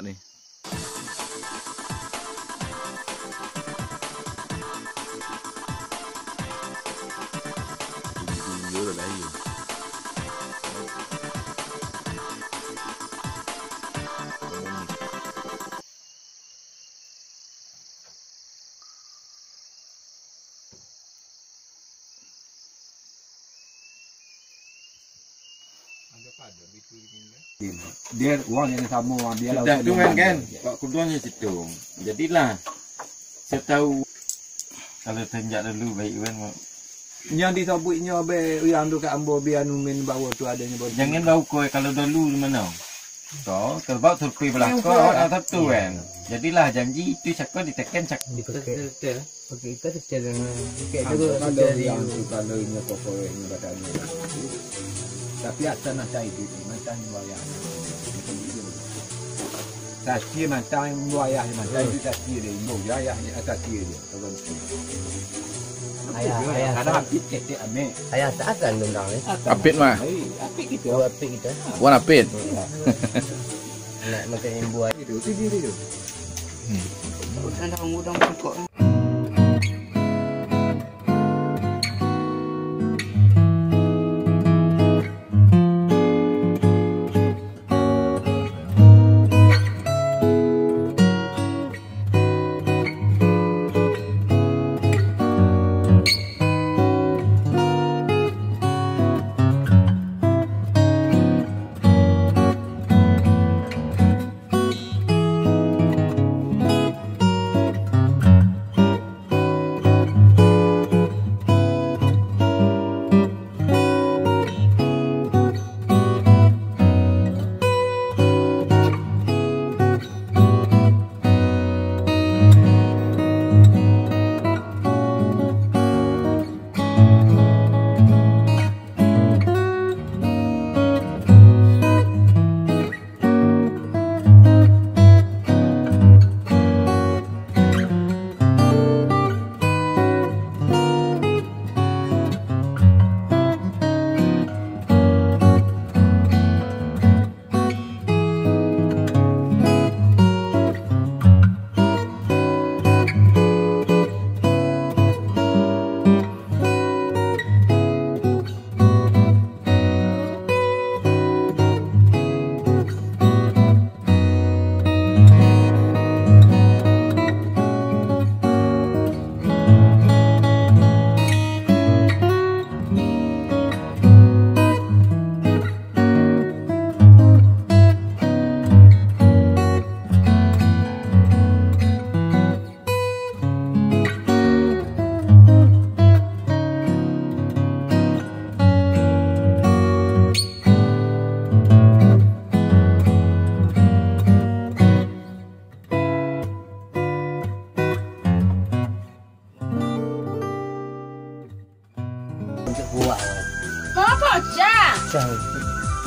nih. Tinggi udah ayo. Dia uang yang sama dia lah. Sudah tu kan, Pak Kuduannya situ. Jadilah saya tahu kalau tenjak dulu baik kan. Yang disebutnya be yang tu kat ambo biar numin bawa tu adanya bawa. Jangan bau koi kalau dulu di mana. So, terbau terpi belakang atau tu kan. Jadilah janji itu cakap ditekan cak. Betul. Okey, kita setel dengan Kalau yang tu kalau ini pokoknya badannya. Tapi atas nak cari tu macam wayang. Tasir macam wayang macam itu tasir dia. Ibu wayah atas tasir dia. ayah Ada apit ketek ame. ayah tak akan dendang ni. Apit mah. Apit kita. Buat apik kita. Wan apit. Nak makan yang buat. Itu dia tu. Udang pokok.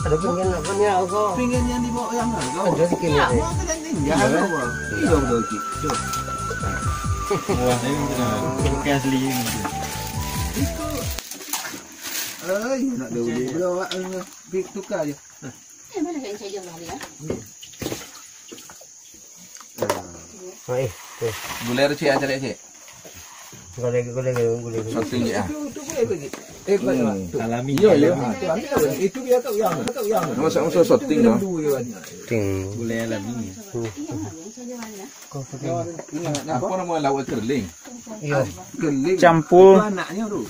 Ada pinggan nak punya kau. Pinggan yang dibawa yang kau. Ada sikit ni. Mau kita tinggal apa? Iya betul cik. Wah, ini bukan asli ni. Nak dah beli belum pik tukar je. Mana kan saya jual dia? Hai. Gulai cik aja dek cik. Gulai. Satu je ah. Tu boleh bagi. Alami. Ya. Itu dia kau yang. Masa shooting dah. Ting. Gulai alami. Apa nama lauk kerling? Yo. Keling. Campur. Anaknya tu.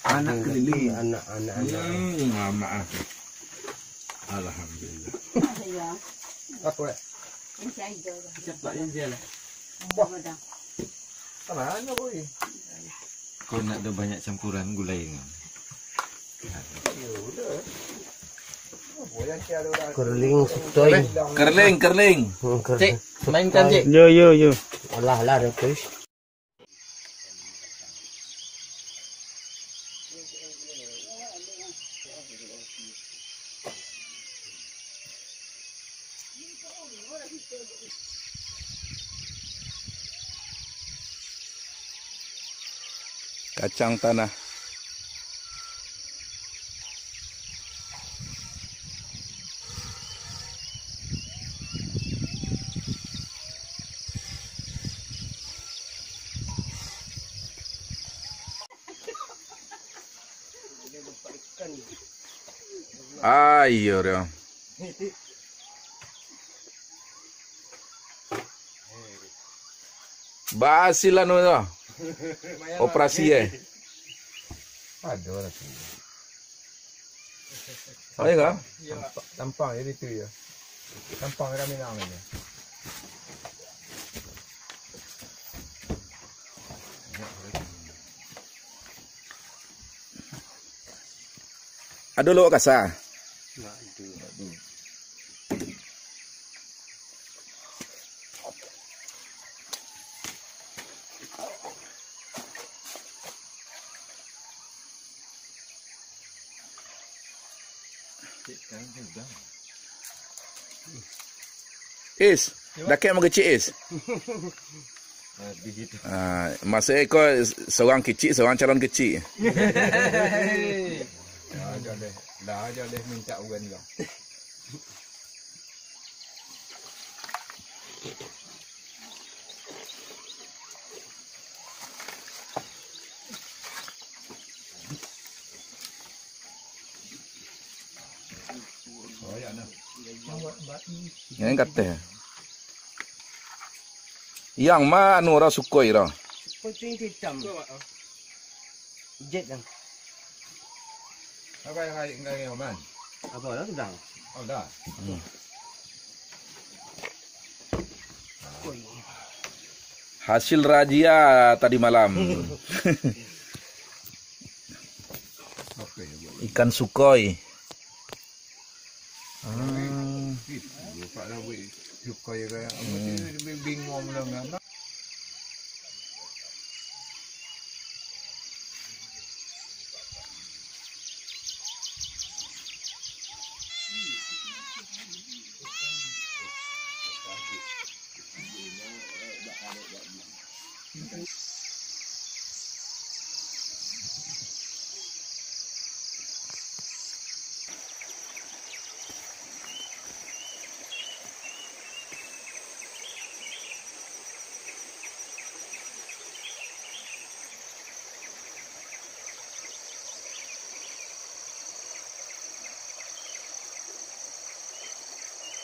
Anak keliling. Anak. Maaf. Alhamdulillah. Apa? Cepat yang dia lah. Mana boy? Kau nak ada banyak campuran gulai ni. Kerling setoi. Kerling. Cik, mainkan cik. Yo. Olah dah terus. Kacang tanah. Ayo dia. Basilan tu. Operasi Ada lah tu. Ayo kah? Tampang jadi tu ya. Tampang kami namanya. Ada lo kasar. Is, dah kek mau kecil is. Masa kau seorang kecil, seorang calon kecil. Dah aja deh minta ugan kau. Yang kata. Yang mana orang sukoi dah? Kucing hitam. Jet dah. Apa yang hari enggak man? Apa dah sudah? Oh dah. Hasil razia tadi malam. Ikan sukoi. Lupa dah buat sukoi kayak bingung dengan.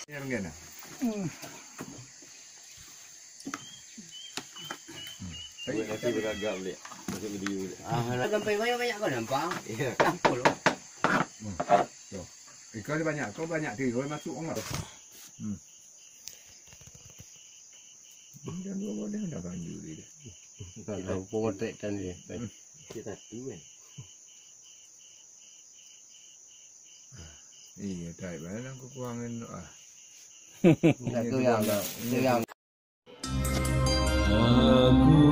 Yang gana. Nanti beragam boleh. Masuk video boleh. Sampai banyak-banyak kau nampak? Ya. Campur loh. Ikan dia banyak, kau banyak tu, kau masuk orang tu. Dan dua boleh dah kanju dia. Kalau potret kan dia. Kita tu kan. Iya, tak mana aku kurangin ah. Itu yang Aku